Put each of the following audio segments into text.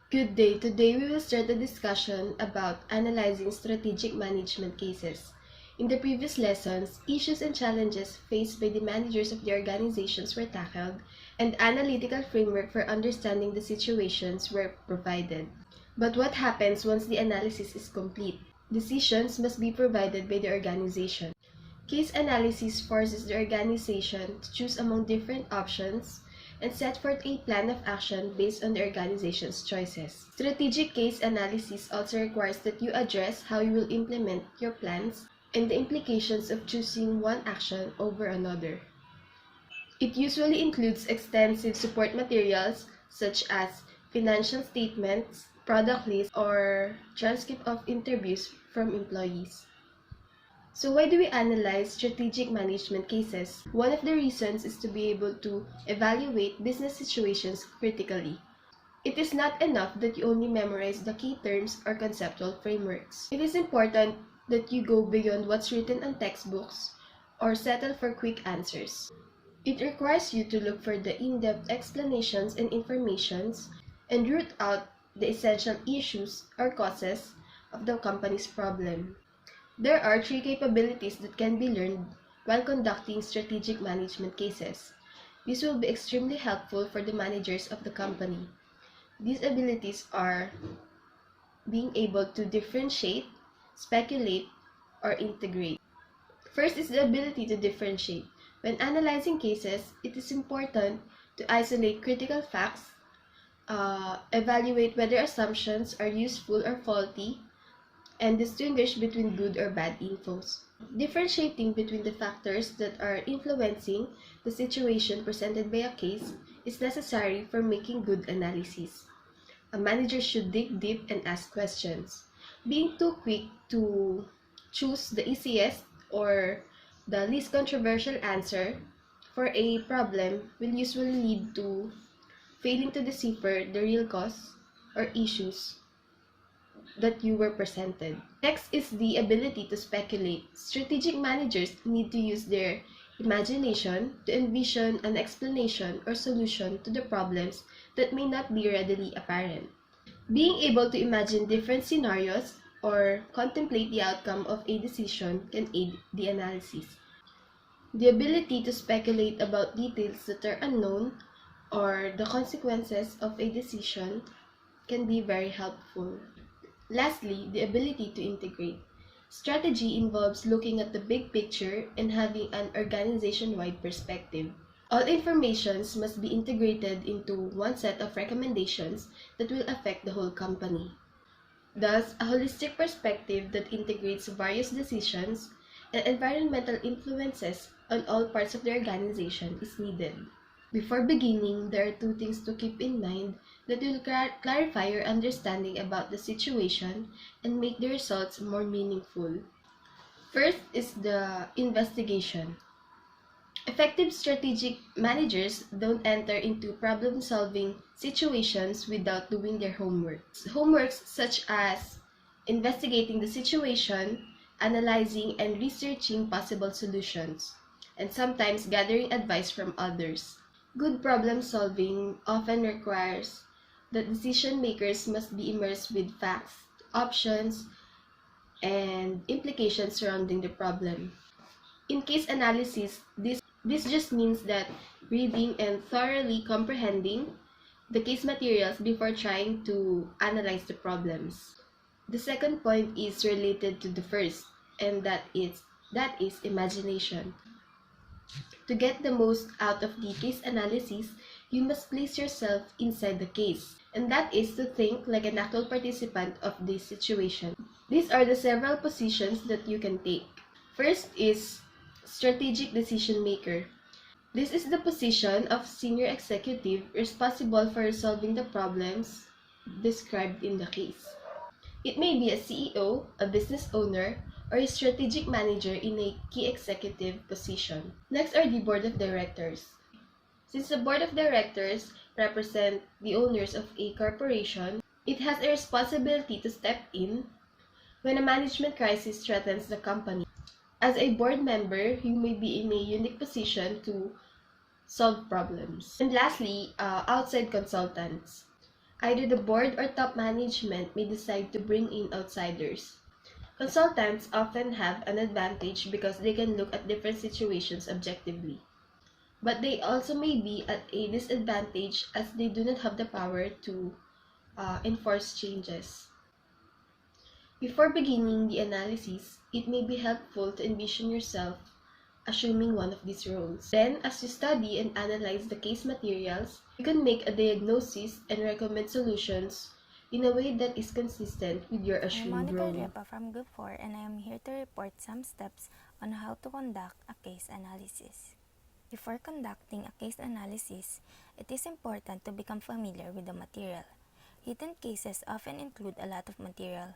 Good day. Today we will start a discussion about analyzing strategic management cases. In the previous lessons, issues and challenges faced by the managers of the organizations were tackled, and analytical framework for understanding the situations were provided. But what happens once the analysis is complete? Decisions must be provided by the organization. Case analysis forces the organization to choose among different options and set forth a plan of action based on the organization's choices. Strategic case analysis also requires that you address how you will implement your plans and the implications of choosing one action over another. It usually includes extensive support materials such as financial statements, product lists, or transcript of interviews from employees. So why do we analyze strategic management cases? One of the reasons is to be able to evaluate business situations critically. It is not enough that you only memorize the key terms or conceptual frameworks. It is important that you go beyond what's written on textbooks or settle for quick answers. It requires you to look for the in-depth explanations and informations and root out the essential issues or causes of the company's problem. There are three capabilities that can be learned while conducting strategic management cases. This will be extremely helpful for the managers of the company. These abilities are being able to differentiate, speculate, or integrate. First is the ability to differentiate. When analyzing cases, it is important to isolate critical facts, evaluate whether assumptions are useful or faulty, and distinguish between good or bad infos. Differentiating between the factors that are influencing the situation presented by a case is necessary for making good analysis. A manager should dig deep and ask questions. Being too quick to choose the easiest or the least controversial answer for a problem will usually lead to failing to decipher the real cause or issues that you were presented. Next is the ability to speculate. Strategic managers need to use their imagination to envision an explanation or solution to the problems that may not be readily apparent. Being able to imagine different scenarios or contemplate the outcome of a decision can aid the analysis. The ability to speculate about details that are unknown or the consequences of a decision can be very helpful. Lastly, the ability to integrate. Strategy involves looking at the big picture and having an organization-wide perspective. All informations must be integrated into one set of recommendations that will affect the whole company. Thus, a holistic perspective that integrates various decisions and environmental influences on all parts of the organization is needed. Before beginning, there are two things to keep in mind that will clarify your understanding about the situation and make the results more meaningful. First is the investigation. Effective strategic managers don't enter into problem-solving situations without doing their homework. Homeworks such as investigating the situation, analyzing and researching possible solutions, and sometimes gathering advice from others. Good problem-solving often requires that decision-makers must be immersed with facts, options, and implications surrounding the problem. In case analysis, this just means that reading and thoroughly comprehending the case materials before trying to analyze the problems. The second point is related to the first, and that is imagination. To get the most out of the case analysis, you must place yourself inside the case, and that is to think like an actual participant of this situation. These are the several positions that you can take. First is strategic decision maker. This is the position of senior executive responsible for resolving the problems described in the case. It may be a CEO, a business owner, or a strategic manager in a key executive position. Next are the board of directors. Since the board of directors represent the owners of a corporation, it has a responsibility to step in when a management crisis threatens the company. As a board member, you may be in a unique position to solve problems. And lastly, outside consultants. Either the board or top management may decide to bring in outsiders. Consultants often have an advantage because they can look at different situations objectively. But they also may be at a disadvantage as they do not have the power to enforce changes. Before beginning the analysis, it may be helpful to envision yourself assuming one of these roles. Then, as you study and analyze the case materials, you can make a diagnosis and recommend solutions in a way that is consistent with your I am assumed Monitor role. Repa from Group 4 and I am here to report some steps on how to conduct a case analysis. Before conducting a case analysis, it is important to become familiar with the material. Hidden cases often include a lot of material.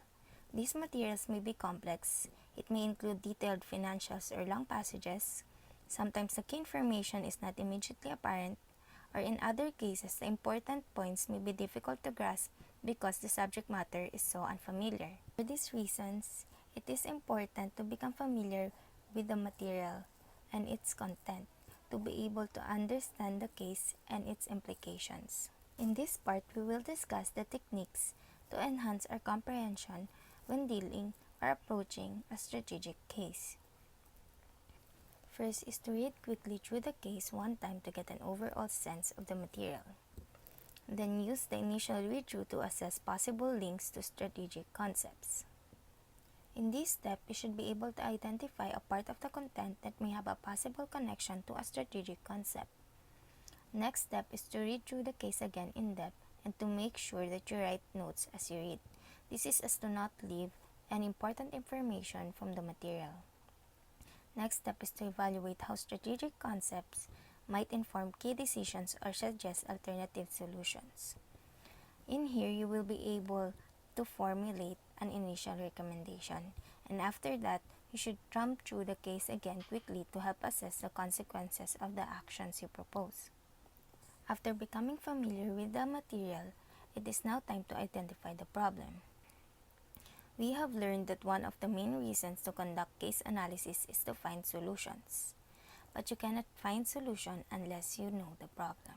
These materials may be complex. It may include detailed financials or long passages. Sometimes the key information is not immediately apparent, or in other cases, the important points may be difficult to grasp because the subject matter is so unfamiliar. For these reasons, it is important to become familiar with the material and its content to be able to understand the case and its implications. In this part, we will discuss the techniques to enhance our comprehension when dealing or approaching a strategic case. First is to read quickly through the case one time to get an overall sense of the material. Then use the initial read-through to assess possible links to strategic concepts. In this step, you should be able to identify a part of the content that may have a possible connection to a strategic concept. Next step is to read through the case again in depth and to make sure that you write notes as you read. This is as to not leave any important information from the material. Next step is to evaluate how strategic concepts might inform key decisions or suggest alternative solutions. In here, you will be able to formulate an initial recommendation, and after that, you should jump through the case again quickly to help assess the consequences of the actions you propose. After becoming familiar with the material, it is now time to identify the problem. We have learned that one of the main reasons to conduct case analysis is to find solutions. But you cannot find solution unless you know the problem.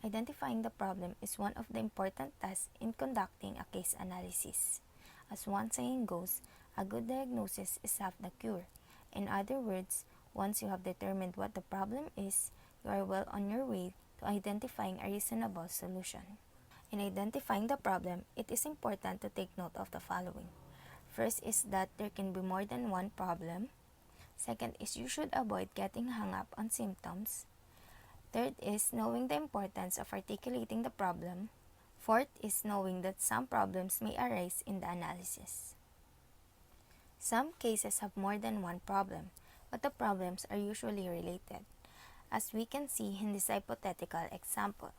Identifying the problem is one of the important tasks in conducting a case analysis. As one saying goes, a good diagnosis is half the cure. In other words, once you have determined what the problem is, you are well on your way to identifying a reasonable solution. In identifying the problem, it is important to take note of the following. First is that there can be more than one problem. Second is you should avoid getting hung up on symptoms. Third is knowing the importance of articulating the problem. Fourth is knowing that some problems may arise in the analysis. Some cases have more than one problem, but the problems are usually related, as we can see in this hypothetical example.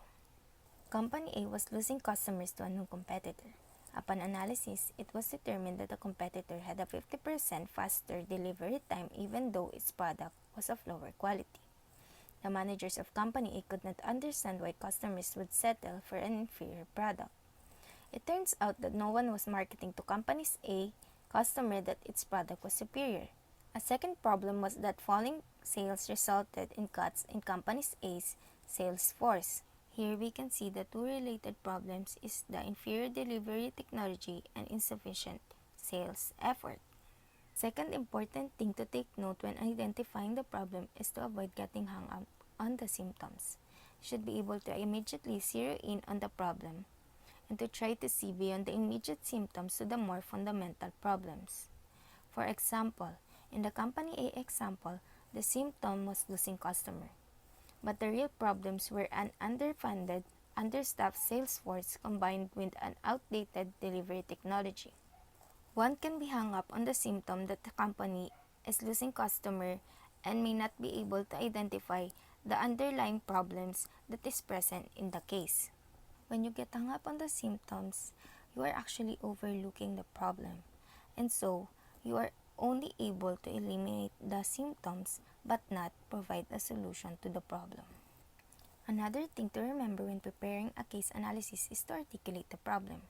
Company A was losing customers to a new competitor. Upon analysis, it was determined that the competitor had a 50% faster delivery time even though its product was of lower quality. The managers of Company A could not understand why customers would settle for an inferior product. It turns out that no one was marketing to Company A customer that its product was superior. A second problem was that falling sales resulted in cuts in Company A's sales force. Here we can see the two related problems is the inferior delivery technology and insufficient sales effort. Second important thing to take note when identifying the problem is to avoid getting hung up on the symptoms. You should be able to immediately zero in on the problem and to try to see beyond the immediate symptoms to the more fundamental problems. For example, in the Company A example, the symptom was losing customer. But the real problems were an underfunded, understaffed sales force combined with an outdated delivery technology. One can be hung up on the symptom that the company is losing customer and may not be able to identify the underlying problems that is present in the case. When you get hung up on the symptoms, you are actually overlooking the problem, and so you are only able to eliminate the symptoms but not provide a solution to the problem. Another thing to remember when preparing a case analysis is to articulate the problem.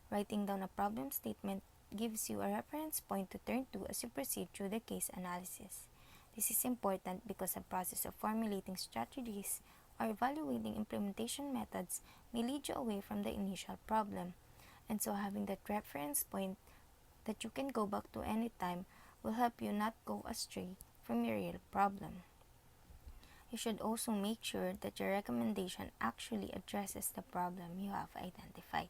Writing down a problem statement gives you a reference point to turn to as you proceed through the case analysis. This is important because the process of formulating strategies or evaluating implementation methods may lead you away from the initial problem, and so having that reference point that you can go back to anytime will help you not go astray from your real problem. You should also make sure that your recommendation actually addresses the problem you have identified.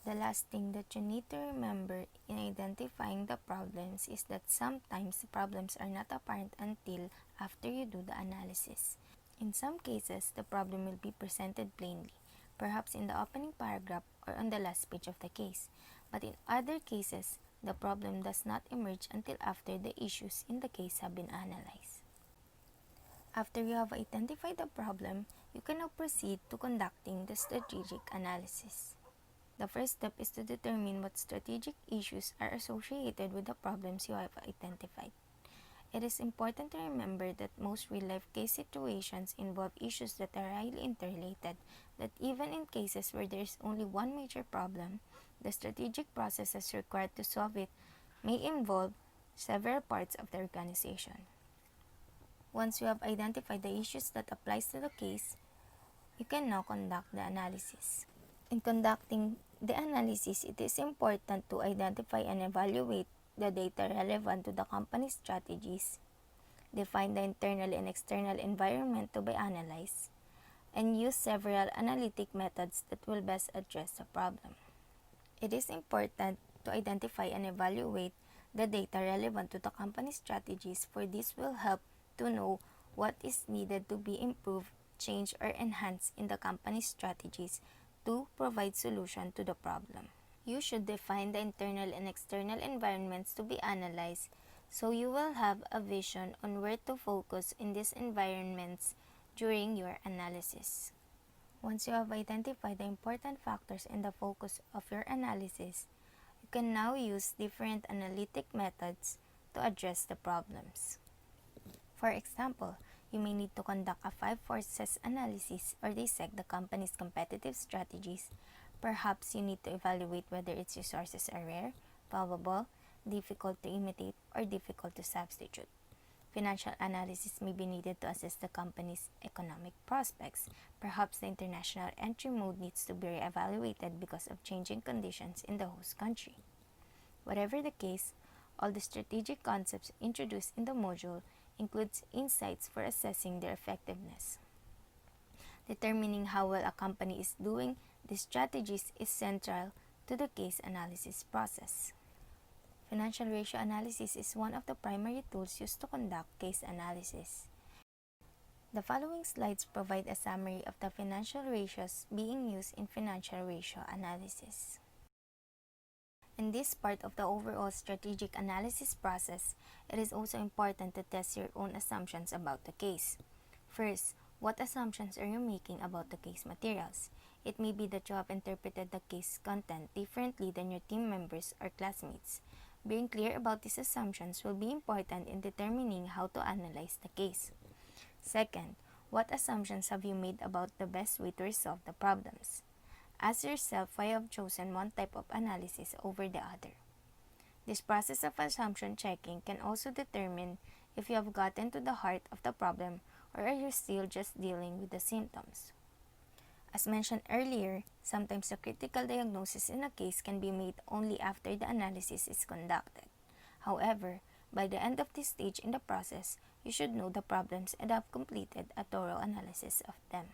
The last thing that you need to remember in identifying the problems is that sometimes the problems are not apparent until after you do the analysis. In some cases, the problem will be presented plainly, perhaps in the opening paragraph or on the last page of the case. But in other cases, the problem does not emerge until after the issues in the case have been analyzed. After you have identified the problem, you can now proceed to conducting the strategic analysis. The first step is to determine what strategic issues are associated with the problems you have identified. It is important to remember that most real-life case situations involve issues that are highly interrelated, that even in cases where there is only one major problem, the strategic processes required to solve it may involve several parts of the organization. Once you have identified the issues that applies to the case, you can now conduct the analysis. In conducting the analysis, it is important to identify and evaluate the data relevant to the company's strategies, define the internal and external environment to be analyzed, and use several analytic methods that will best address the problem. It is important to identify and evaluate the data relevant to the company's strategies, for this will help to know what is needed to be improved, changed, or enhanced in the company's strategies to provide solution to the problem. You should define the internal and external environments to be analyzed, so you will have a vision on where to focus in these environments during your analysis. Once you have identified the important factors and the focus of your analysis, you can now use different analytic methods to address the problems. For example, you may need to conduct a 5 forces analysis or dissect the company's competitive strategies. Perhaps you need to evaluate whether its resources are rare, valuable, difficult to imitate, or difficult to substitute. Financial analysis may be needed to assess the company's economic prospects. Perhaps the international entry mode needs to be re-evaluated because of changing conditions in the host country. Whatever the case, all the strategic concepts introduced in the module includes insights for assessing their effectiveness. Determining how well a company is doing these strategies is central to the case analysis process. Financial ratio analysis is one of the primary tools used to conduct case analysis. The following slides provide a summary of the financial ratios being used in financial ratio analysis. In this part of the overall strategic analysis process, it is also important to test your own assumptions about the case. First, what assumptions are you making about the case materials? It may be that you have interpreted the case content differently than your team members or classmates. Being clear about these assumptions will be important in determining how to analyze the case. Second, what assumptions have you made about the best way to resolve the problems? Ask yourself why you have chosen one type of analysis over the other. This process of assumption checking can also determine if you have gotten to the heart of the problem or are you still just dealing with the symptoms. As mentioned earlier, sometimes the critical diagnosis in a case can be made only after the analysis is conducted. However, by the end of this stage in the process, you should know the problems and have completed a thorough analysis of them.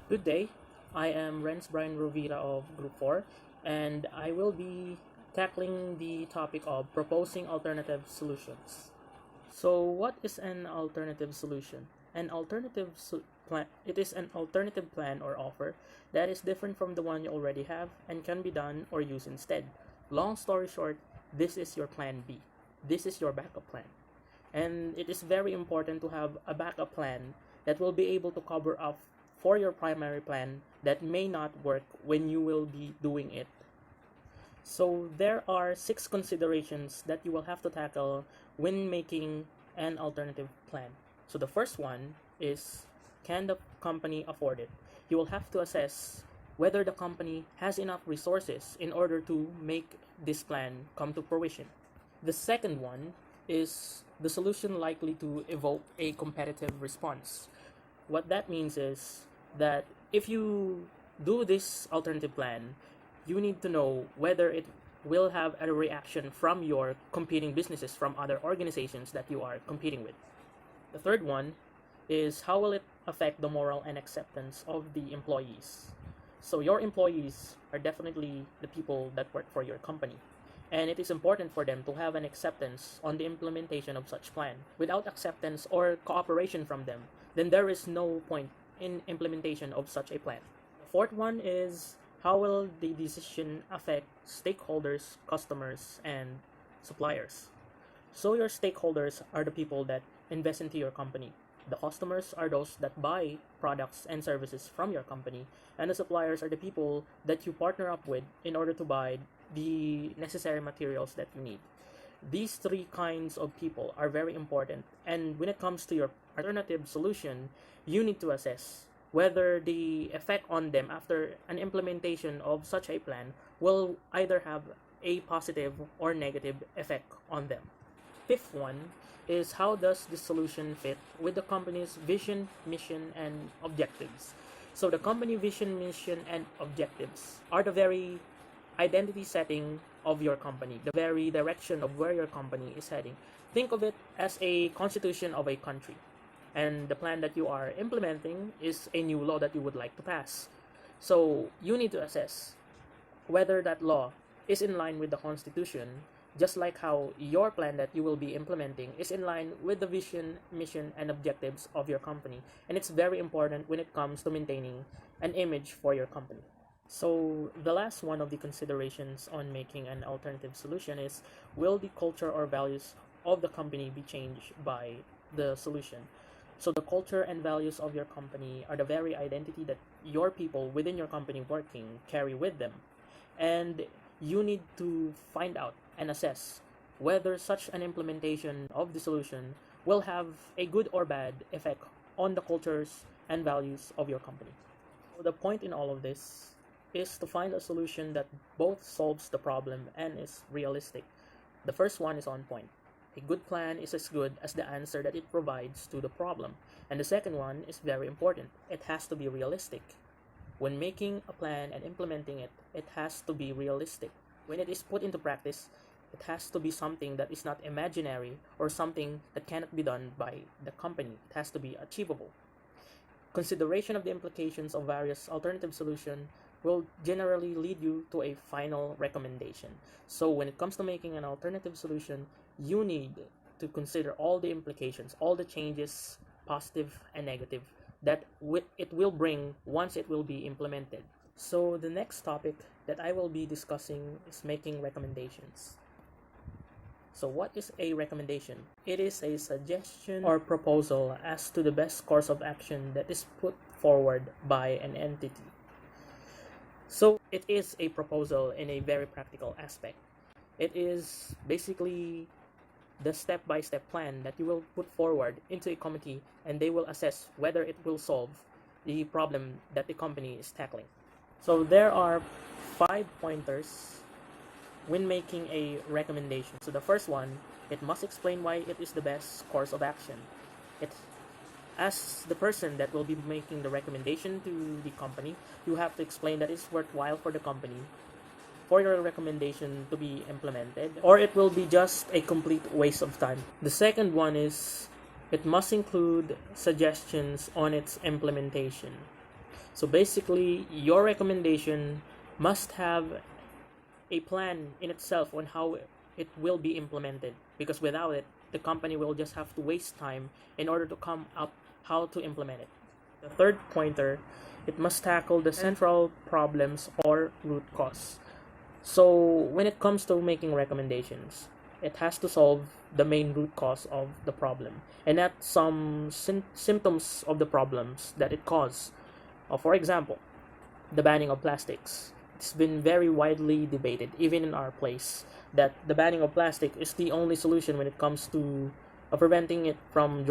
Good day. I am Renz Brian Rovira of Group 4, and I will be tackling the topic of proposing alternative solutions. So, what is an alternative solution? It is an alternative plan or offer that is different from the one you already have and can be done or used instead. Long story short, this is your plan B. This is your backup plan. And it is very important to have a backup plan that will be able to cover up for your primary plan that may not work when you will be doing it. So there are 6 considerations that you will have to tackle when making an alternative plan. So the first one is, can the company afford it? You will have to assess whether the company has enough resources in order to make this plan come to fruition. The second one is the solution likely to evoke a competitive response. What that means is that if you do this alternative plan, you need to know whether it will have a reaction from your competing businesses, from other organizations that you are competing with. The third one is how will it affect the moral and acceptance of the employees. So your employees are definitely the people that work for your company, and it is important for them to have an acceptance on the implementation of such plan. Without acceptance or cooperation from them, then there is no point in implementation of such a plan. The fourth one is how will the decision affect stakeholders, customers, and suppliers. So your stakeholders are the people that invest into your company. The customers are those that buy products and services from your company, and the suppliers are the people that you partner up with in order to buy the necessary materials that you need. These three kinds of people are very important, and when it comes to your alternative solution, you need to assess whether the effect on them after an implementation of such a plan will either have a positive or negative effect on them. Fifth one is how does this solution fit with the company's vision, mission, and objectives. So the company vision, mission, and objectives are the very identity setting of your company, the very direction of where your company is heading. Think of it as a constitution of a country, and the plan that you are implementing is a new law that you would like to pass. So you need to assess whether that law is in line with the constitution, just like how your plan that you will be implementing is in line with the vision, mission, and objectives of your company. And it's very important when it comes to maintaining an image for your company. So the last one of the considerations on making an alternative solution is, will the culture or values of the company be changed by the solution? So the culture and values of your company are the very identity that your people within your company working carry with them. And you need to find out and assess whether such an implementation of the solution will have a good or bad effect on the cultures and values of your company. So the point in all of this is to find a solution that both solves the problem and is realistic. The first one is on point. A good plan is as good as the answer that it provides to the problem. And the second one is very important. It has to be realistic. When making a plan and implementing it, it has to be realistic. When it is put into practice, it has to be something that is not imaginary or something that cannot be done by the company. It has to be achievable. Consideration of the implications of various alternative solutions will generally lead you to a final recommendation. So when it comes to making an alternative solution, you need to consider all the implications, all the changes, positive and negative, that it will bring once it will be implemented. So the next topic that I will be discussing is making recommendations. So what is a recommendation? It is a suggestion or proposal as to the best course of action that is put forward by an entity. So it is a proposal in a very practical aspect. It is basically the step-by-step plan that you will put forward into a committee, and they will assess whether it will solve the problem that the company is tackling. So there are 5 pointers when making a recommendation. So the first one, it must explain why it is the best course of action. It, as the person that will be making the recommendation to the company, you have to explain that it's worthwhile for the company for your recommendation to be implemented, or it will be just a complete waste of time. The second one is, it must include suggestions on its implementation. So basically, your recommendation must have a plan in itself on how it will be implemented, because without it, the company will just have to waste time in order to come up how to implement it. The third pointer, it must tackle the central problems or root cause. So when it comes to making recommendations, it has to solve the main root cause of the problem and not some symptoms of the problems that it caused. For example, the banning of plastics. It's been very widely debated, even in our place, that the banning of plastic is the only solution when it comes to preventing it from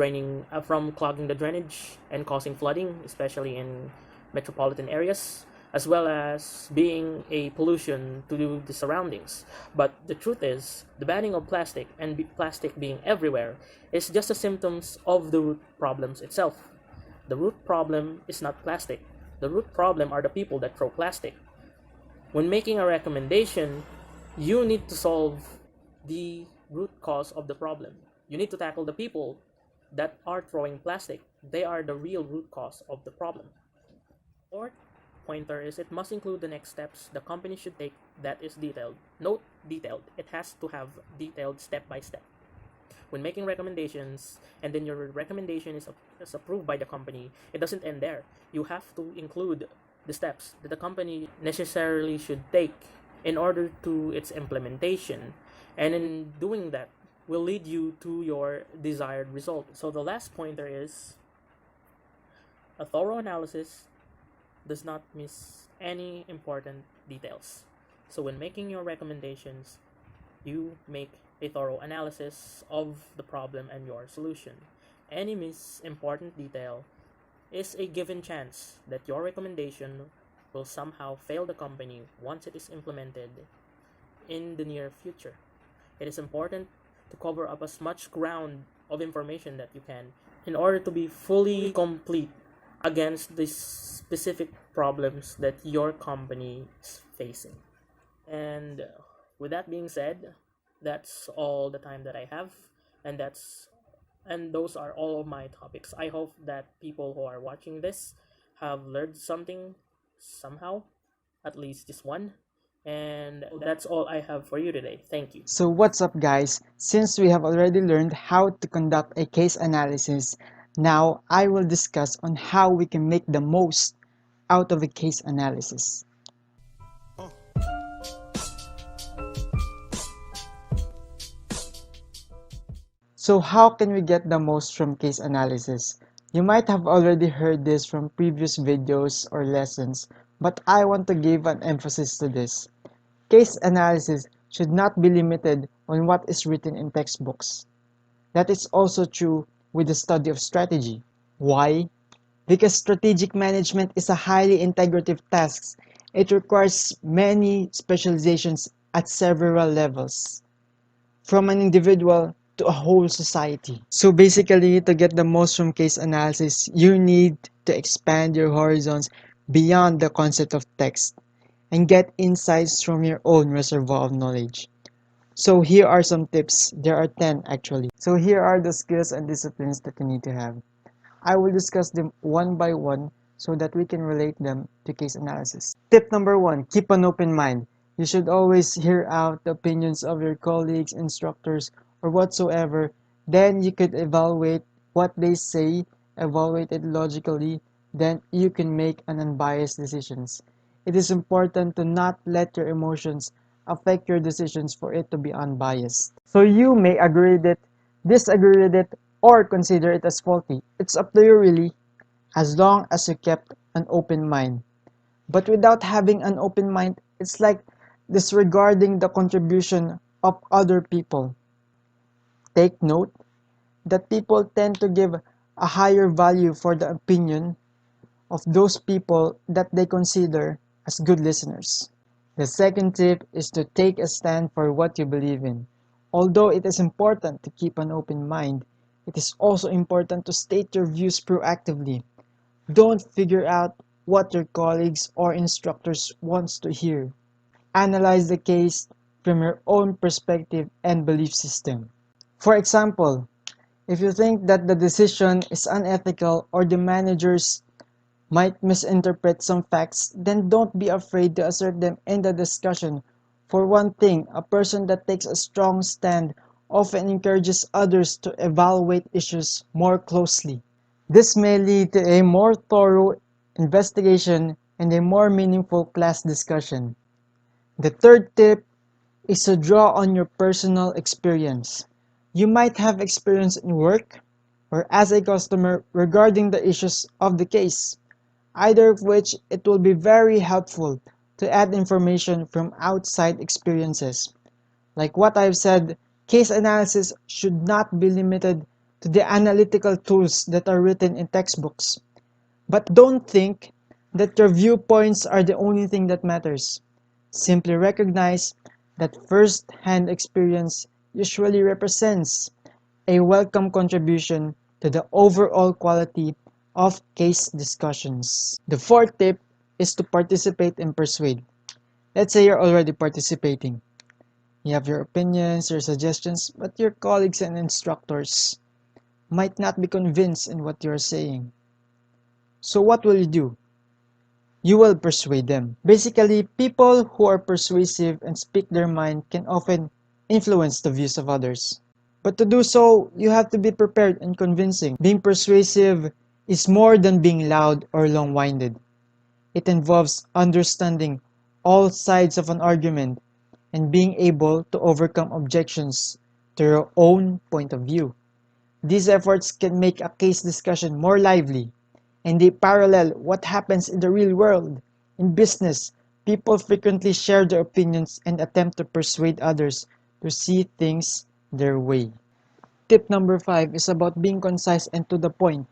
from clogging the drainage and causing flooding, especially in metropolitan areas, as well as being a pollution to the surroundings. But the truth is, the banning of plastic and plastic being everywhere is just a symptoms of the root problems itself. The root problem is not plastic. The root problem are the people that throw plastic. When making a recommendation, you need to solve the root cause of the problem. You need to tackle the people that are throwing plastic. They are the real root cause of the problem. Fourth pointer is it must include the next steps the company should take that is detailed. Note detailed. It has to have detailed step by step. When making recommendations and then your recommendation is approved by the company, it doesn't end there. You have to include the steps that the company necessarily should take in order to its implementation. And in doing that will lead you to your desired result. So the last pointer is a thorough analysis does not miss any important details. So when making your recommendations, you make a thorough analysis of the problem and your solution. Any miss important detail is a given chance that your recommendation will somehow fail the company once it is implemented in the near future. It is important to cover up as much ground of information that you can in order to be fully complete against the specific problems that your company is facing. And with that being said, that's all the time that I have, and those are all of my topics. I hope that people who are watching this have learned something somehow, at least this one. And that's all I have for you today. Thank you. So what's up guys? Since we have already learned how to conduct a case analysis, now I will discuss on how we can make the most out of a case analysis. So how can we get the most from case analysis? You might have already heard this from previous videos or lessons, but I want to give an emphasis to this. Case analysis should not be limited on what is written in textbooks. That is also true with the study of strategy. Why? Because strategic management is a highly integrative task. It requires many specializations at several levels, from an individual to a whole society. So basically, to get the most from case analysis, you need to expand your horizons beyond the concept of text and get insights from your own reservoir of knowledge. So here are some tips. There are 10 actually. So here are the skills and disciplines that you need to have. I will discuss them one by one so that we can relate them to case analysis. Tip number 1, keep an open mind. You should always hear out the opinions of your colleagues, instructors, or whatsoever. Then you could evaluate what they say, evaluate it logically, then you can make an unbiased decisions. It is important to not let your emotions affect your decisions for it to be unbiased. So you may agree with it, disagree with it, or consider it as faulty. It's up to you really, as long as you kept an open mind. But without having an open mind, it's like disregarding the contribution of other people. Take note that people tend to give a higher value for the opinion of those people that they consider as good listeners. The second tip is to take a stand for what you believe in. Although it is important to keep an open mind, it is also important to state your views proactively. Don't figure out what your colleagues or instructors wants to hear. Analyze the case from your own perspective and belief system. For example, if you think that the decision is unethical or the managers might misinterpret some facts, then don't be afraid to assert them in the discussion. For one thing, a person that takes a strong stand often encourages others to evaluate issues more closely. This may lead to a more thorough investigation and a more meaningful class discussion. The third tip is to draw on your personal experience. You might have experience in work or as a customer regarding the issues of the case, either of which it will be very helpful to add information from outside experiences. Like what I've said, case analysis should not be limited to the analytical tools that are written in textbooks. But don't think that your viewpoints are the only thing that matters. Simply recognize that first-hand experience usually represents a welcome contribution to the overall quality of case discussions. The fourth tip is to participate and persuade. Let's say you're already participating. You have your opinions, your suggestions, but your colleagues and instructors might not be convinced in what you're saying. So what will you do? You will persuade them. Basically, people who are persuasive and speak their mind can often influence the views of others. But to do so, you have to be prepared and convincing. Being persuasive is more than being loud or long-winded. It involves understanding all sides of an argument and being able to overcome objections to your own point of view. These efforts can make a case discussion more lively, and they parallel what happens in the real world. In business, people frequently share their opinions and attempt to persuade others to see things their way. Tip number 5 is about being concise and to the point.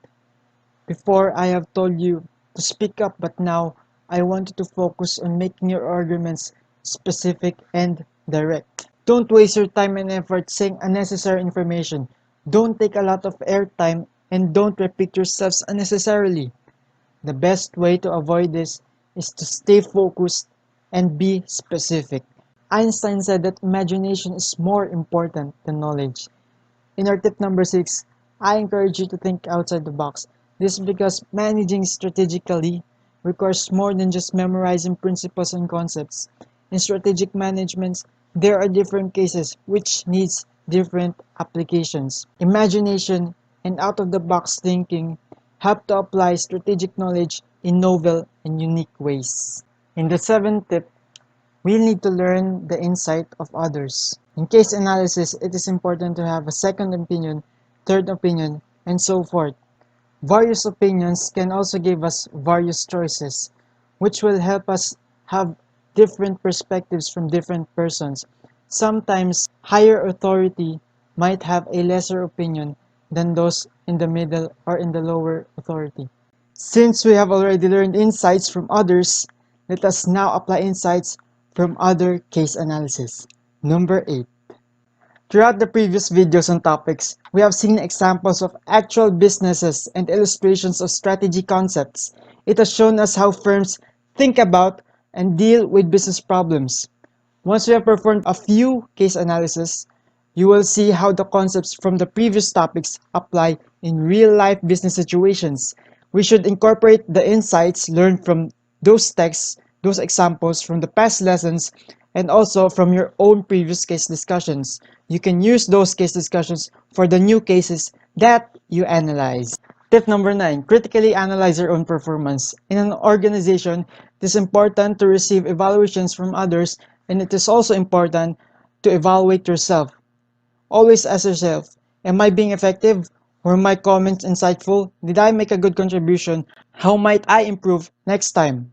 Before I have told you to speak up, but now I want you to focus on making your arguments specific and direct. Don't waste your time and effort saying unnecessary information. Don't take a lot of airtime and don't repeat yourselves unnecessarily. The best way to avoid this is to stay focused and be specific. Einstein said that imagination is more important than knowledge. In our tip number 6, I encourage you to think outside the box. This is because managing strategically requires more than just memorizing principles and concepts. In strategic management, there are different cases which needs different applications. Imagination and out-of-the-box thinking help to apply strategic knowledge in novel and unique ways. In the seventh tip, we need to learn the insight of others. In case analysis, it is important to have a second opinion, third opinion, and so forth. Various opinions can also give us various choices, which will help us have different perspectives from different persons. Sometimes, higher authority might have a lesser opinion than those in the middle or in the lower authority. Since we have already learned insights from others, let us now apply insights from other case analysis. Number 8. Throughout the previous videos on topics, we have seen examples of actual businesses and illustrations of strategy concepts. It has shown us how firms think about and deal with business problems. Once we have performed a few case analysis, you will see how the concepts from the previous topics apply in real-life business situations. We should incorporate the insights learned from those texts, those examples from the past lessons, and also from your own previous case discussions. You can use those case discussions for the new cases that you analyze. Tip number 9, critically analyze your own performance. In an organization, it is important to receive evaluations from others, and it is also important to evaluate yourself. Always ask yourself, am I being effective? Were my comments insightful? Did I make a good contribution? How might I improve next time?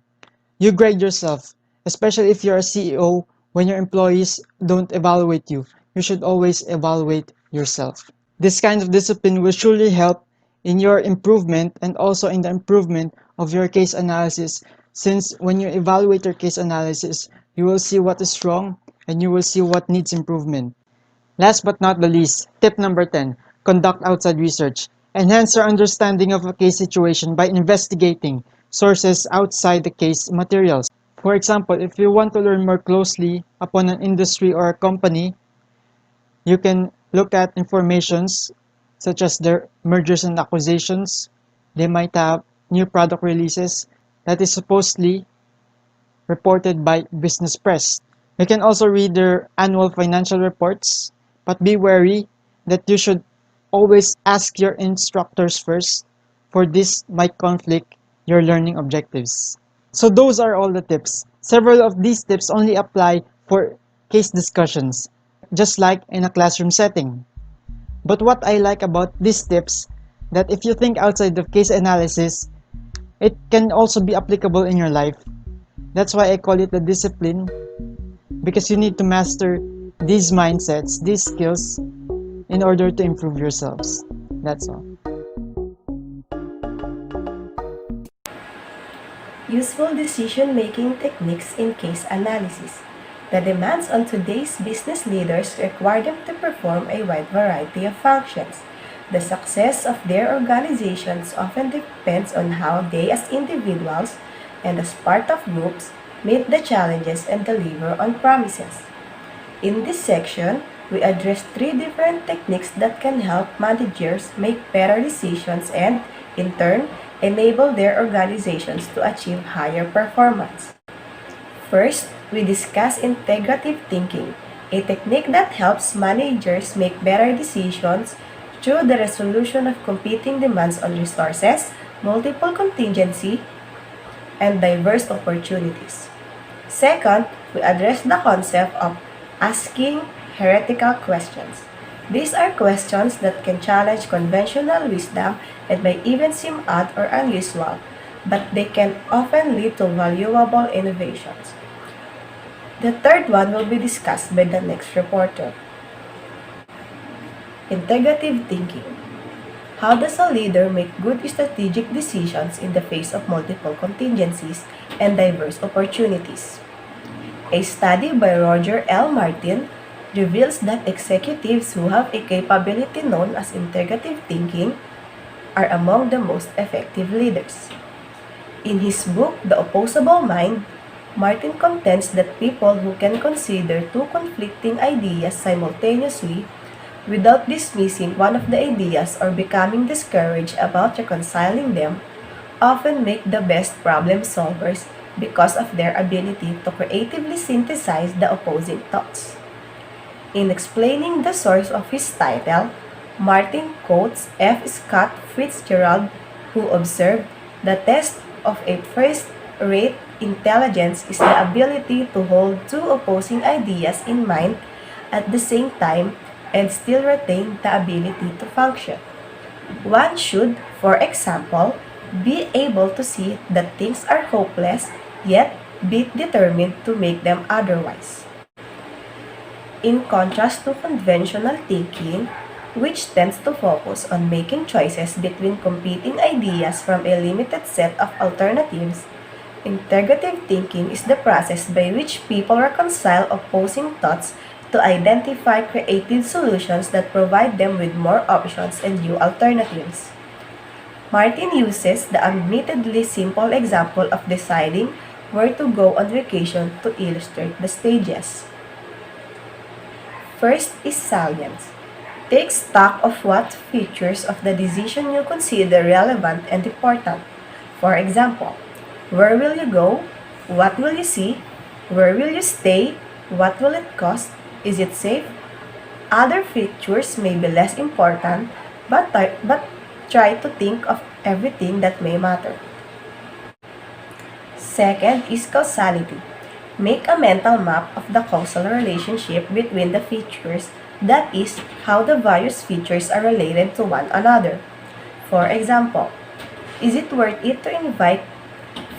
You grade yourself, especially if you're a CEO. When your employees don't evaluate you, you should always evaluate yourself. This kind of discipline will surely help in your improvement and also in the improvement of your case analysis, since when you evaluate your case analysis, you will see what is wrong and you will see what needs improvement. Last but not the least, tip number 10, conduct outside research. Enhance your understanding of a case situation by investigating sources outside the case materials. For example, if you want to learn more closely upon an industry or a company, you can look at informations such as their mergers and acquisitions. They might have new product releases that is supposedly reported by business press. You can also read their annual financial reports, but be wary that you should always ask your instructors first, for this might conflict your learning objectives. So those are all the tips. Several of these tips only apply for case discussions, just like in a classroom setting. But what I like about these tips, that if you think outside of case analysis, it can also be applicable in your life. That's why I call it the discipline, because you need to master these mindsets, these skills, in order to improve yourselves. That's all. Useful decision-making techniques in case analysis. The demands on today's business leaders require them to perform a wide variety of functions. The success of their organizations often depends on how they as individuals and as part of groups meet the challenges and deliver on promises. In this section, we address three different techniques that can help managers make better decisions and, in turn, enable their organizations to achieve higher performance. First, we discuss integrative thinking, a technique that helps managers make better decisions through the resolution of competing demands on resources, multiple contingency, and diverse opportunities. Second, we address the concept of asking heretical questions. These are questions that can challenge conventional wisdom and may even seem odd or unusual, but they can often lead to valuable innovations. The third one will be discussed by the next reporter. Integrative thinking. How does a leader make good strategic decisions in the face of multiple contingencies and diverse opportunities? A study by Roger L. Martin reveals that executives who have a capability known as integrative thinking are among the most effective leaders. In his book, The Opposable Mind, Martin contends that people who can consider two conflicting ideas simultaneously without dismissing one of the ideas or becoming discouraged about reconciling them often make the best problem solvers because of their ability to creatively synthesize the opposing thoughts. In explaining the source of his title, Martin quotes F. Scott Fitzgerald, who observed, "The test of a first-rate intelligence is the ability to hold two opposing ideas in mind at the same time and still retain the ability to function. One should, for example, be able to see that things are hopeless, yet be determined to make them otherwise." In contrast to conventional thinking, which tends to focus on making choices between competing ideas from a limited set of alternatives, integrative thinking is the process by which people reconcile opposing thoughts to identify creative solutions that provide them with more options and new alternatives. Martin uses the admittedly simple example of deciding where to go on vacation to illustrate the stages. First is salience. Take stock of what features of the decision you consider relevant and important. For example, where will you go? What will you see? Where will you stay? What will it cost? Is it safe? Other features may be less important, but try to think of everything that may matter. Second is causality. Make a mental map of the causal relationship between the features, that is, how the various features are related to one another. For example, is it worth it to invite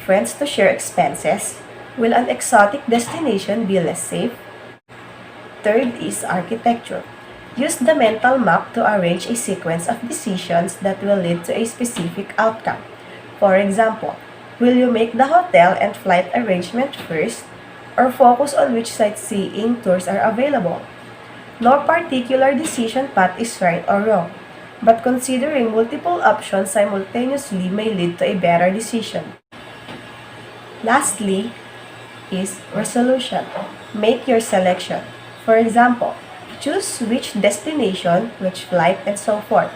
friends to share expenses? Will an exotic destination be less safe? Third is architecture. Use the mental map to arrange a sequence of decisions that will lead to a specific outcome. For example, will you make the hotel and flight arrangement first, or focus on which sightseeing tours are available? No particular decision path is right or wrong, but considering multiple options simultaneously may lead to a better decision. Lastly is resolution. Make your selection. For example, choose which destination, which flight, and so forth.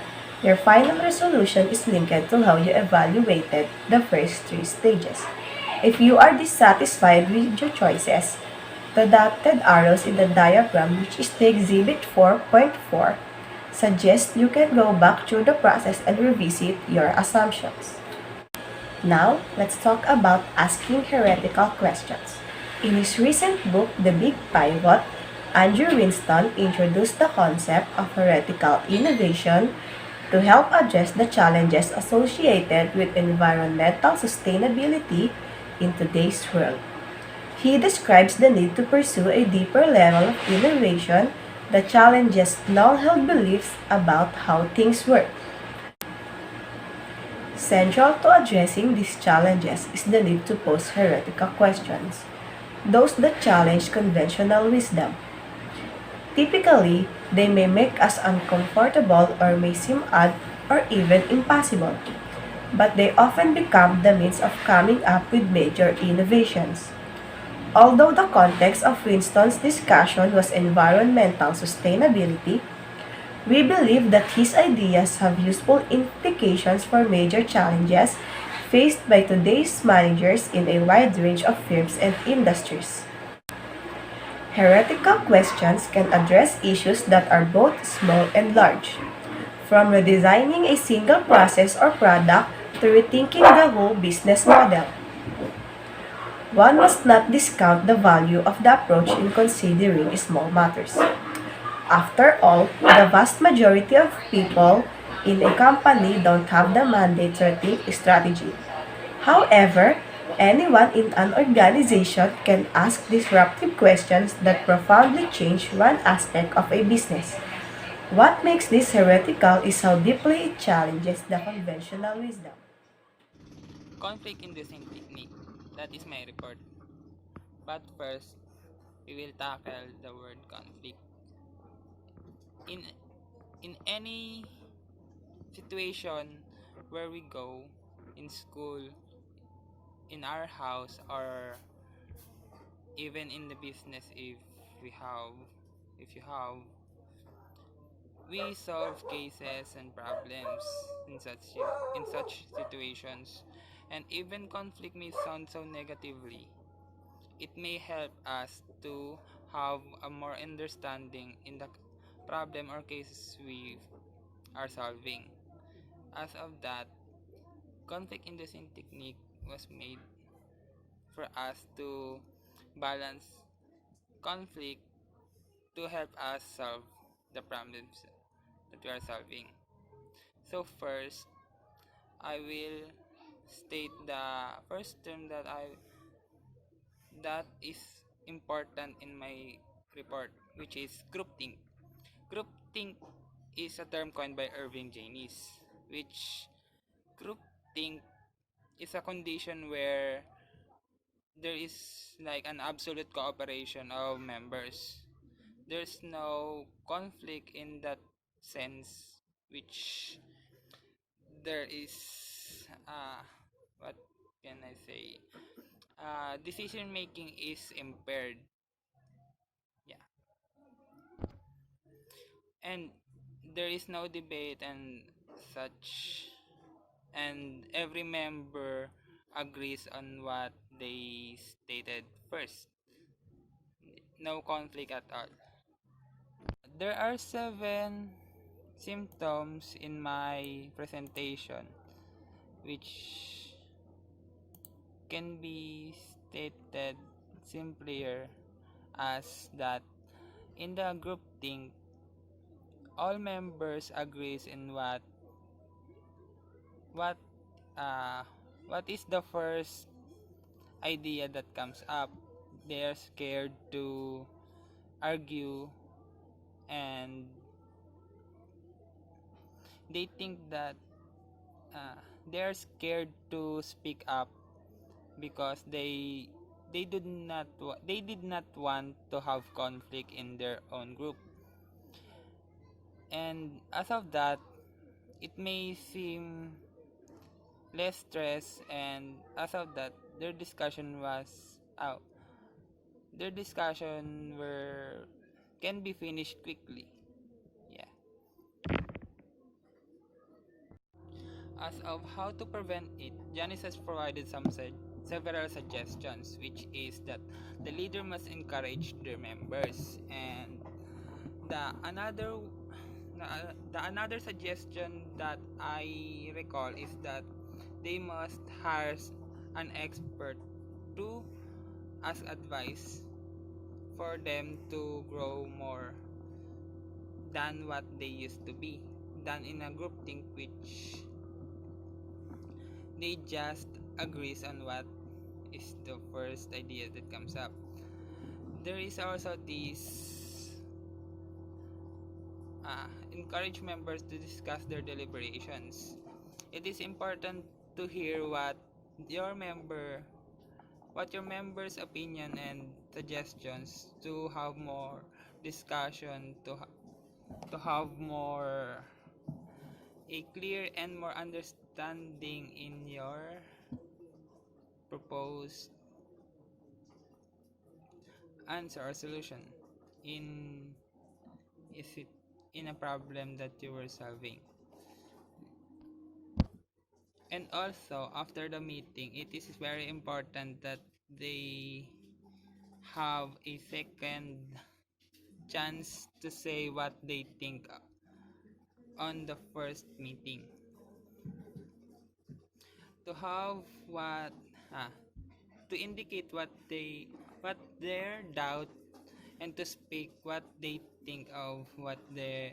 Your final resolution is linked to how you evaluated the first three stages. If you are dissatisfied with your choices, the dotted arrows in the diagram, which is the exhibit 4.4, suggest you can go back through the process and revisit your assumptions. Now, let's talk about asking heretical questions. In his recent book, The Big Pivot, Andrew Winston introduced the concept of heretical innovation to help address the challenges associated with environmental sustainability in today's world. He describes the need to pursue a deeper level of innovation that challenges long-held beliefs about how things work. Central to addressing these challenges is the need to pose heretical questions, those that challenge conventional wisdom. Typically, they may make us uncomfortable or may seem odd or even impossible, but they often become the means of coming up with major innovations. Although the context of Winston's discussion was environmental sustainability, we believe that his ideas have useful implications for major challenges faced by today's managers in a wide range of firms and industries. Heretical questions can address issues that are both small and large, from redesigning a single process or product to rethinking the whole business model. One must not discount the value of the approach in considering small matters. After all, the vast majority of people in a company don't have the mandate to think strategy. However, anyone in an organization can ask disruptive questions that profoundly change one aspect of a business. What makes this heretical is how deeply it challenges the conventional wisdom. Conflict inducing technique. That is my report. But first, we will tackle the word conflict. In any situation where we go, in school, in our house, or even in the business, we have if you have, we solve cases and problems in such situations. And even conflict may sound so negatively, it may help us to have a more understanding in the problem or cases we are solving. As of that, conflict inducing technique was made for us to balance conflict to help us solve the problems that we are solving. So first, I will state the first term that is important in my report, which is groupthink. Groupthink is a term coined by Irving Janis, which groupthink is a condition where there is like an absolute cooperation of members. There's no conflict in that sense, which there is what can I say? Decision making is impaired. Yeah, and there is no debate and such, and every member agrees on what they stated first. No conflict at all. There are 7 symptoms in my presentation, which can be stated simpler as that in the group think, all members agrees in what uh what is the first idea that comes up. They're scared to argue, and they think that they're scared to speak up because they did not want to have conflict in their own group. And as of that, it may seem less stress, and as of that, their discussion were can be finished quickly. Yeah. As of how to prevent it, Janice has provided several suggestions, which is that the leader must encourage their members, and the another the another suggestion that I recall is that they must hire an expert to ask advice for them to grow more than what they used to be, than in a group think which they just agrees on what is the first idea that comes up. There is also this encourage members to discuss their deliberations. It is important to hear what your members' opinion and suggestions to have more discussion to have more a clear and more understanding in your proposed answer or solution in is it in a problem that you were solving. And also after the meeting, it is very important that they have a second chance to say what they think on the first meeting, to have what ah, to indicate what their doubt, and to speak what they think of what the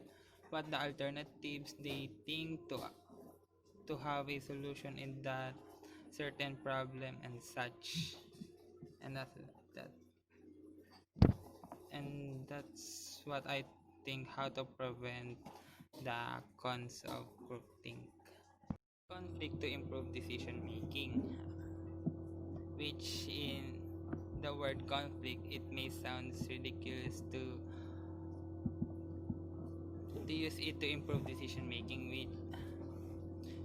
alternatives they think to have a solution in that certain problem and such. And that that's what I think how to prevent the cons of groupthink. Conflict to improve decision making, which in the word conflict, it may sound ridiculous to use it to improve decision making. With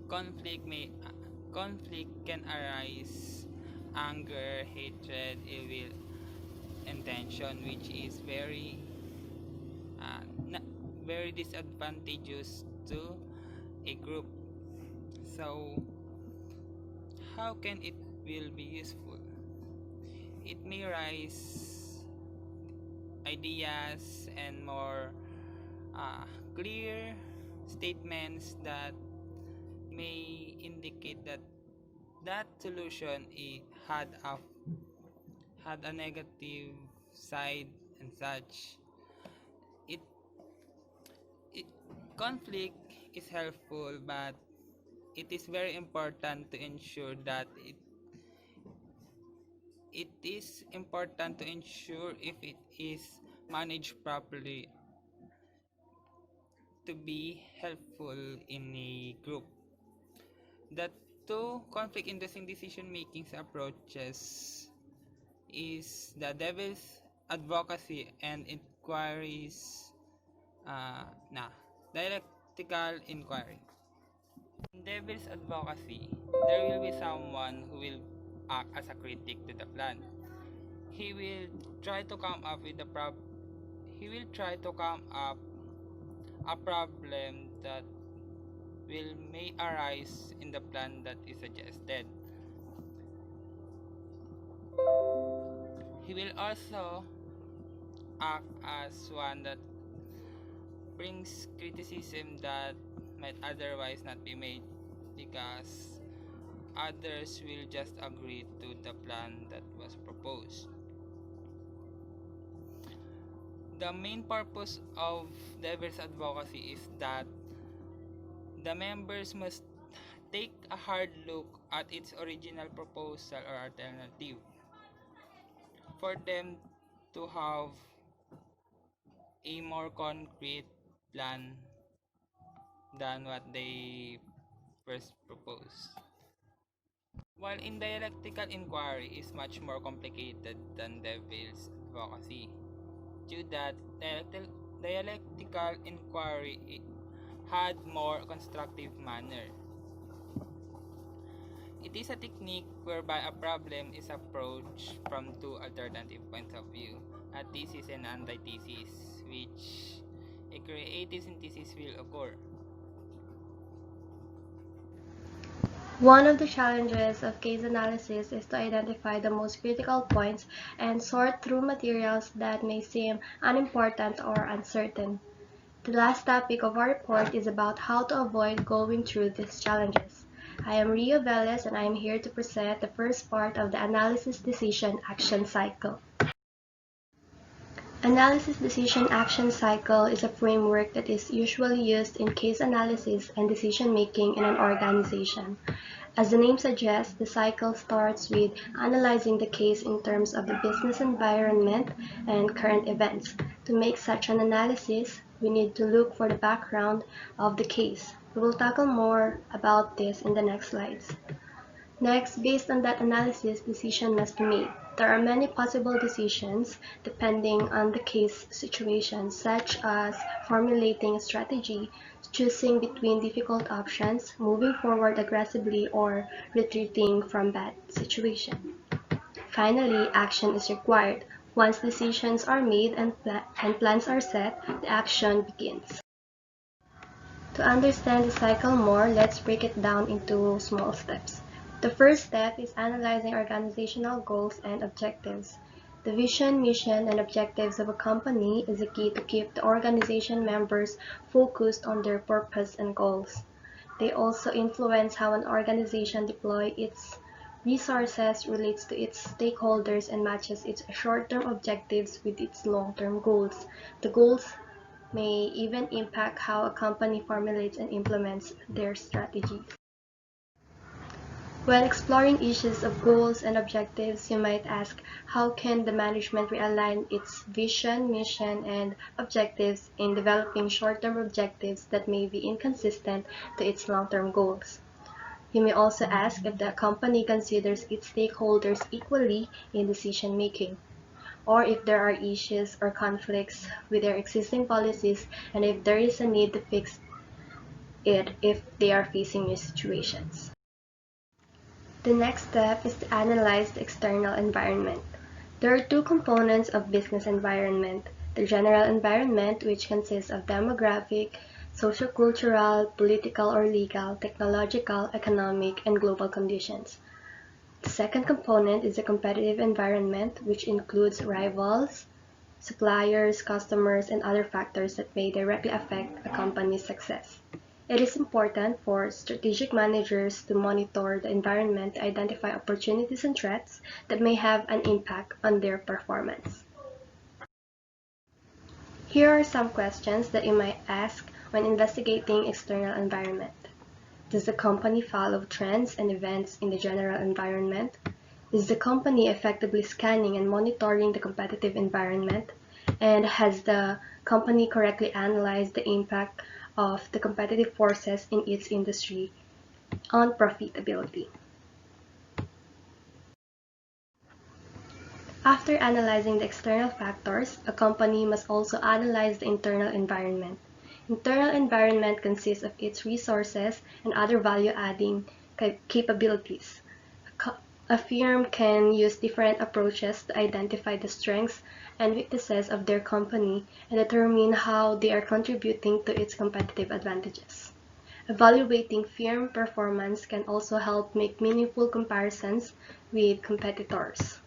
conflict may conflict can arise anger, hatred, ill will, and tension, which is uh, very disadvantageous to a group. So how can it will be useful? It may raise ideas and more clear statements that may indicate that that solution had a negative side and such. It, it conflict is helpful, but it is very important to ensure that it is important to ensure if it is managed properly to be helpful in a group. The two conflict inducing decision making approaches is the devil's advocacy and inquiries na dialectical inquiry. In devil's advocacy, there will be someone who will act as a critic to the plan. He will try to come up with he will try to come up a problem that will may arise in the plan that is suggested. He will also act as one that brings criticism that might otherwise not be made, because others will just agree to the plan that was proposed. The main purpose of diverse advocacy is that the members must take a hard look at its original proposal or alternative for them to have a more concrete plan than what they first proposed. While in dialectical inquiry is much more complicated than devil's advocacy, due that dialectical inquiry had more constructive manner. It is a technique whereby a problem is approached from two alternative points of view, a thesis and antithesis, which a creative synthesis will occur. One of the challenges of case analysis is to identify the most critical points and sort through materials that may seem unimportant or uncertain. The last topic of our report is about how to avoid going through these challenges. I am Rio Velez, and I am here to present the first part of the Analysis Decision Action Cycle. Analysis Decision Action Cycle is a framework that is usually used in case analysis and decision making in an organization. As the name suggests, the cycle starts with analyzing the case in terms of the business environment and current events. To make such an analysis, we need to look for the background of the case. We will tackle more about this in the next slides. Next, based on that analysis, decision must be made. There are many possible decisions depending on the case situation, such as formulating a strategy, choosing between difficult options, moving forward aggressively, or retreating from bad situation. Finally, action is required. Once decisions are made and plans are set, the action begins. To understand the cycle more, let's break it down into small steps. The first step is analyzing organizational goals and objectives. The vision, mission, and objectives of a company is the key to keep the organization members focused on their purpose and goals. They also influence how an organization deploys its resources, relates to its stakeholders, and matches its short-term objectives with its long-term goals. The goals may even impact how a company formulates and implements their strategies. When exploring issues of goals and objectives, you might ask, how can the management realign its vision, mission, and objectives in developing short-term objectives that may be inconsistent to its long-term goals? You may also ask if the company considers its stakeholders equally in decision-making, or if there are issues or conflicts with their existing policies, and if there is a need to fix it if they are facing new situations. The next step is to analyze the external environment. There are two components of business environment: the general environment, which consists of demographic, sociocultural, political or legal, technological, economic, and global conditions. The second component is the competitive environment, which includes rivals, suppliers, customers, and other factors that may directly affect a company's success. It is important for strategic managers to monitor the environment to identify opportunities and threats that may have an impact on their performance. Here are some questions that you might ask when investigating external environment. Does the company follow trends and events in the general environment? Is the company effectively scanning and monitoring the competitive environment? And has the company correctly analyzed the impact of the competitive forces in its industry on profitability? After analyzing the external factors, a company must also analyze the internal environment. Internal environment consists of its resources and other value-adding capabilities. A firm can use different approaches to identify the strengths and weaknesses of their company and determine how they are contributing to its competitive advantages. Evaluating firm performance can also help make meaningful comparisons with competitors.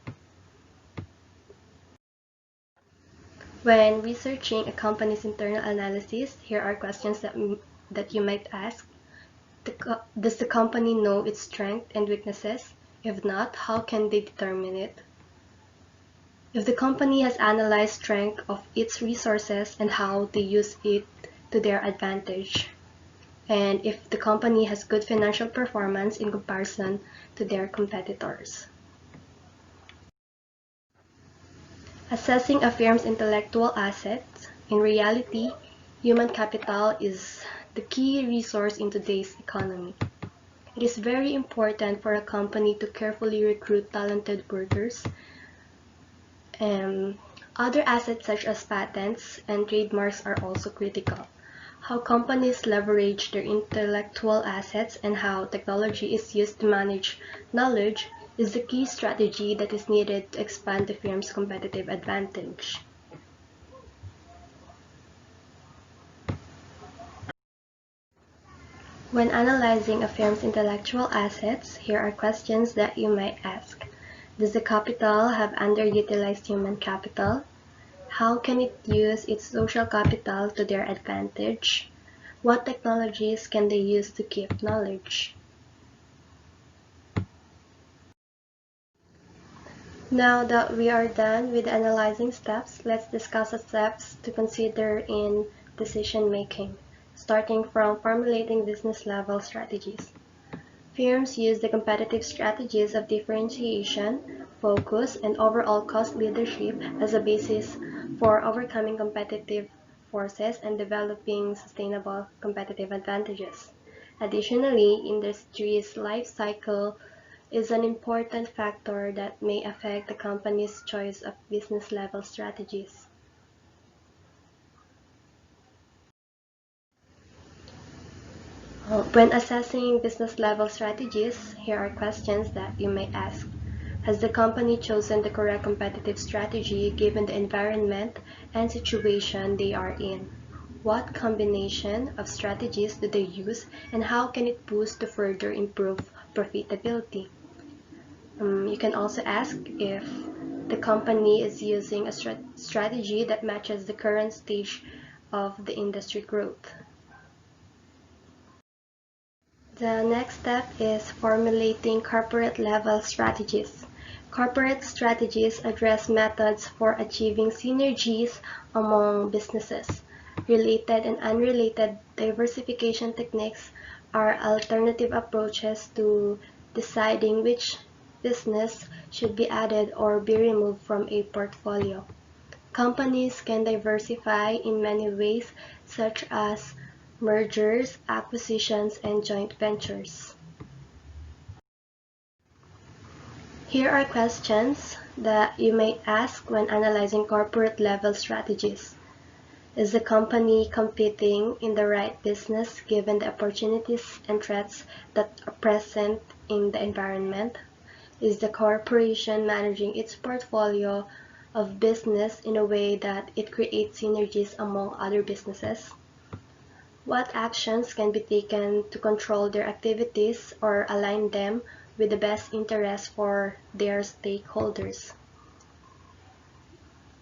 When researching a company's internal analysis, here are questions that you might ask. Does the company know its strengths and weaknesses? If not, how can they determine it? If the company has analyzed strength of its resources and how they use it to their advantage, and if the company has good financial performance in comparison to their competitors. Assessing a firm's intellectual assets. In reality, human capital is the key resource in today's economy. It is very important for a company to carefully recruit talented workers. Other assets such as patents and trademarks are also critical. How companies leverage their intellectual assets and how technology is used to manage knowledge is the key strategy that is needed to expand the firm's competitive advantage. When analyzing a firm's intellectual assets, here are questions that you might ask. Does the capital have underutilized human capital? How can it use its social capital to their advantage? What technologies can they use to keep knowledge? Now that we are done with the analyzing steps, let's discuss the steps to consider in decision making, starting from formulating business level strategies. Firms use the competitive strategies of differentiation, focus, and overall cost leadership as a basis for overcoming competitive forces and developing sustainable competitive advantages. Additionally, industry's life cycle is an important factor that may affect the company's choice of business-level strategies. When assessing business-level strategies, here are questions that you may ask. Has the company chosen the correct competitive strategy given the environment and situation they are in? What combination of strategies do they use, and how can it boost to further improve profitability? You can also ask if the company is using a strategy that matches the current stage of the industry growth. The next step is formulating corporate level strategies. Corporate strategies address methods for achieving synergies among businesses. Related and unrelated diversification techniques are alternative approaches to deciding which business should be added or be removed from a portfolio. Companies can diversify in many ways, such as mergers, acquisitions, and joint ventures. Here are questions that you may ask when analyzing corporate level strategies. Is the company competing in the right business given the opportunities and threats that are present in the environment? Is the corporation managing its portfolio of business in a way that it creates synergies among other businesses? What actions can be taken to control their activities or align them with the best interests for their stakeholders?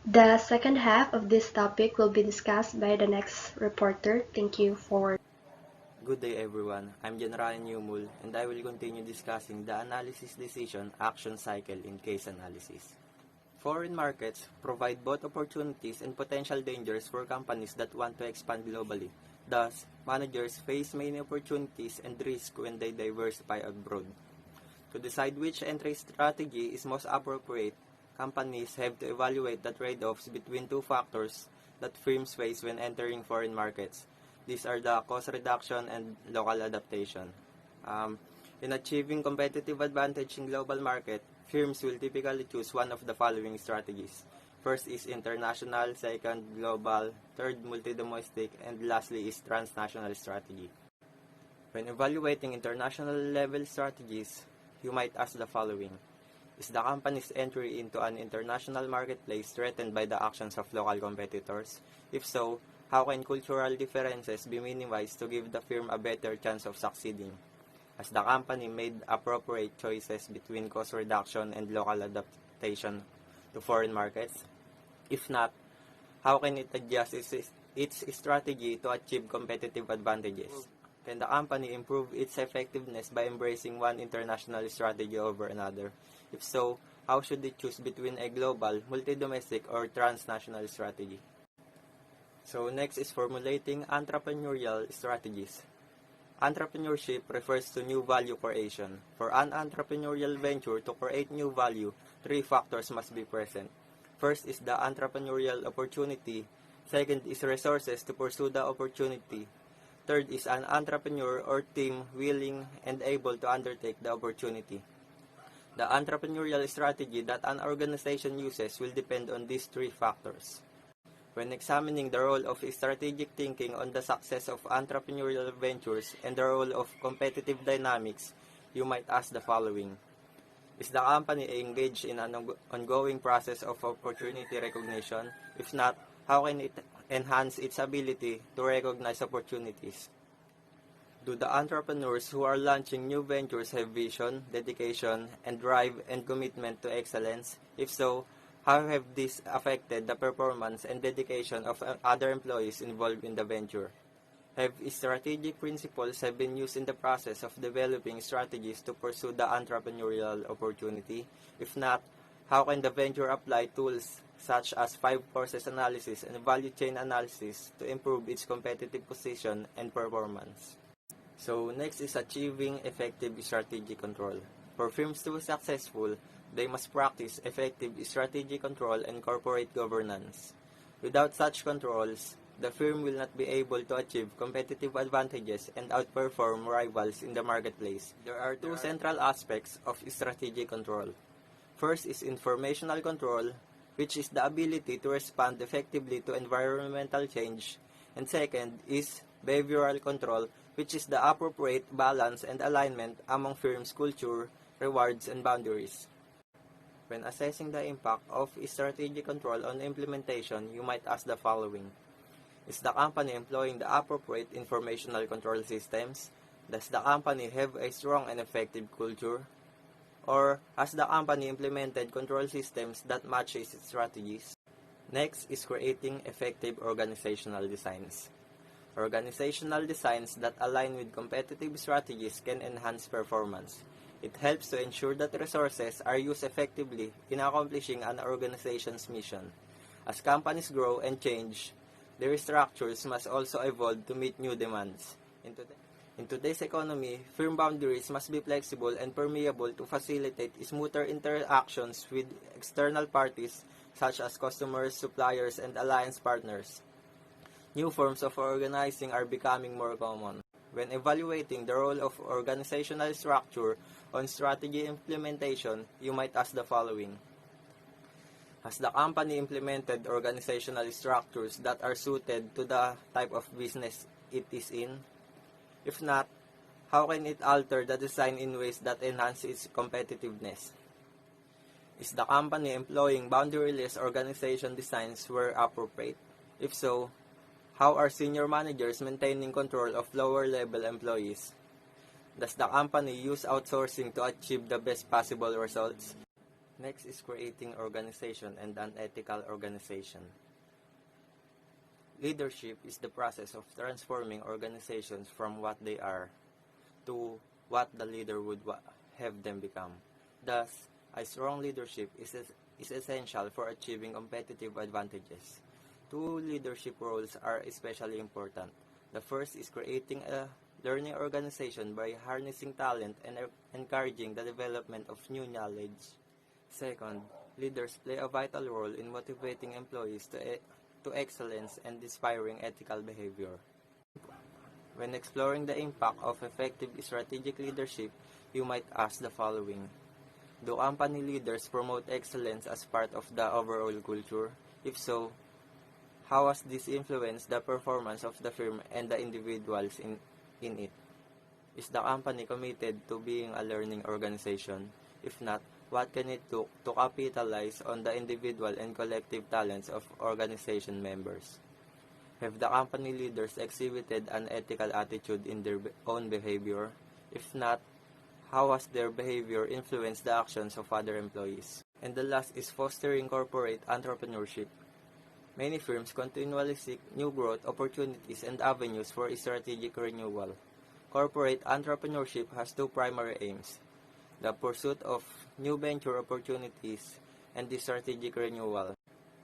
The second half of this topic will be discussed by the next reporter. Thank you for. Good day everyone, I'm General Newmul and I will continue discussing the analysis decision action cycle in case analysis. Foreign markets provide both opportunities and potential dangers for companies that want to expand globally. Thus, managers face many opportunities and risks when they diversify abroad. To decide which entry strategy is most appropriate, companies have to evaluate the trade-offs between two factors that firms face when entering foreign markets. These are the cost reduction and local adaptation. In achieving competitive advantage in global market, firms will typically choose one of the following strategies. First is international, second global, third multi-domestic, and lastly is transnational strategy. When evaluating international level strategies, you might ask the following. Is the company's entry into an international marketplace threatened by the actions of local competitors? If so, how can cultural differences be minimized to give the firm a better chance of succeeding? Has the company made appropriate choices between cost reduction and local adaptation to foreign markets? If not, how can it adjust its strategy to achieve competitive advantages? Can the company improve its effectiveness by embracing one international strategy over another? If so, how should it choose between a global, multi-domestic, or transnational strategy? So next is formulating entrepreneurial strategies. Entrepreneurship refers to new value creation. For an entrepreneurial venture to create new value, three factors must be present. First is the entrepreneurial opportunity. Second is resources to pursue the opportunity. Third is an entrepreneur or team willing and able to undertake the opportunity. The entrepreneurial strategy that an organization uses will depend on these three factors. When examining the role of strategic thinking on the success of entrepreneurial ventures and the role of competitive dynamics, you might ask the following. Is the company engaged in an ongoing process of opportunity recognition? If not, how can it enhance its ability to recognize opportunities? Do the entrepreneurs who are launching new ventures have vision, dedication, and drive and commitment to excellence? If so, how have these affected the performance and dedication of other employees involved in the venture? Have strategic principles have been used in the process of developing strategies to pursue the entrepreneurial opportunity? If not, how can the venture apply tools such as 5 forces analysis and value chain analysis to improve its competitive position and performance? So next is achieving effective strategic control. For firms to be successful, they must practice effective strategic control and corporate governance. Without such controls, the firm will not be able to achieve competitive advantages and outperform rivals in the marketplace. There are two central aspects of strategic control. First is informational control, which is the ability to respond effectively to environmental change, and second is behavioral control, which is the appropriate balance and alignment among firms' culture, rewards, and boundaries. When assessing the impact of strategic control on implementation, you might ask the following. Is the company employing the appropriate informational control systems? Does the company have a strong and effective culture? Or has the company implemented control systems that match its strategies? Next is creating effective organizational designs. Organizational designs that align with competitive strategies can enhance performance. It helps to ensure that resources are used effectively in accomplishing an organization's mission. As companies grow and change, their structures must also evolve to meet new demands. In today's economy, firm boundaries must be flexible and permeable to facilitate smoother interactions with external parties such as customers, suppliers, and alliance partners. New forms of organizing are becoming more common. When evaluating the role of organizational structure on strategy implementation, you might ask the following. Has the company implemented organizational structures that are suited to the type of business it is in? If not, how can it alter the design in ways that enhance its competitiveness? Is the company employing boundaryless organization designs where appropriate? If so, how are senior managers maintaining control of lower-level employees? Does the company use outsourcing to achieve the best possible results? Next is creating organization and an ethical organization. Leadership is the process of transforming organizations from what they are to what the leader would have them become. Thus, a strong leadership is essential for achieving competitive advantages. Two leadership roles are especially important. The first is creating a learning organization by harnessing talent and encouraging the development of new knowledge. Second, leaders play a vital role in motivating employees to excellence and inspiring ethical behavior. When exploring the impact of effective strategic leadership, you might ask the following. Do company leaders promote excellence as part of the overall culture? If so, how has this influenced the performance of the firm and the individuals in it? Is the company committed to being a learning organization? If not, what can it do to capitalize on the individual and collective talents of organization members? Have the company leaders exhibited an ethical attitude in their own behavior? If not, how has their behavior influenced the actions of other employees? And the last is fostering corporate entrepreneurship. Many firms continually seek new growth opportunities and avenues for strategic renewal. Corporate entrepreneurship has two primary aims: the pursuit of new venture opportunities and the strategic renewal.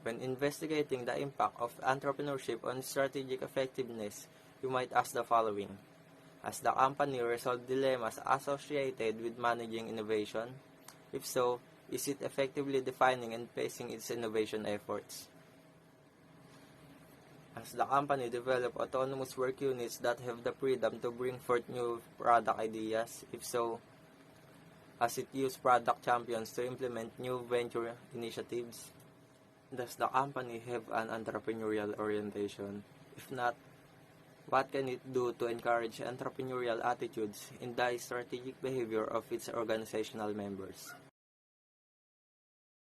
When investigating the impact of entrepreneurship on strategic effectiveness, you might ask the following. Has the company resolved dilemmas associated with managing innovation? If so, is it effectively defining and pacing its innovation efforts? Has the company developed autonomous work units that have the freedom to bring forth new product ideas? If so, has it used product champions to implement new venture initiatives? Does the company have an entrepreneurial orientation? If not, what can it do to encourage entrepreneurial attitudes in the strategic behavior of its organizational members?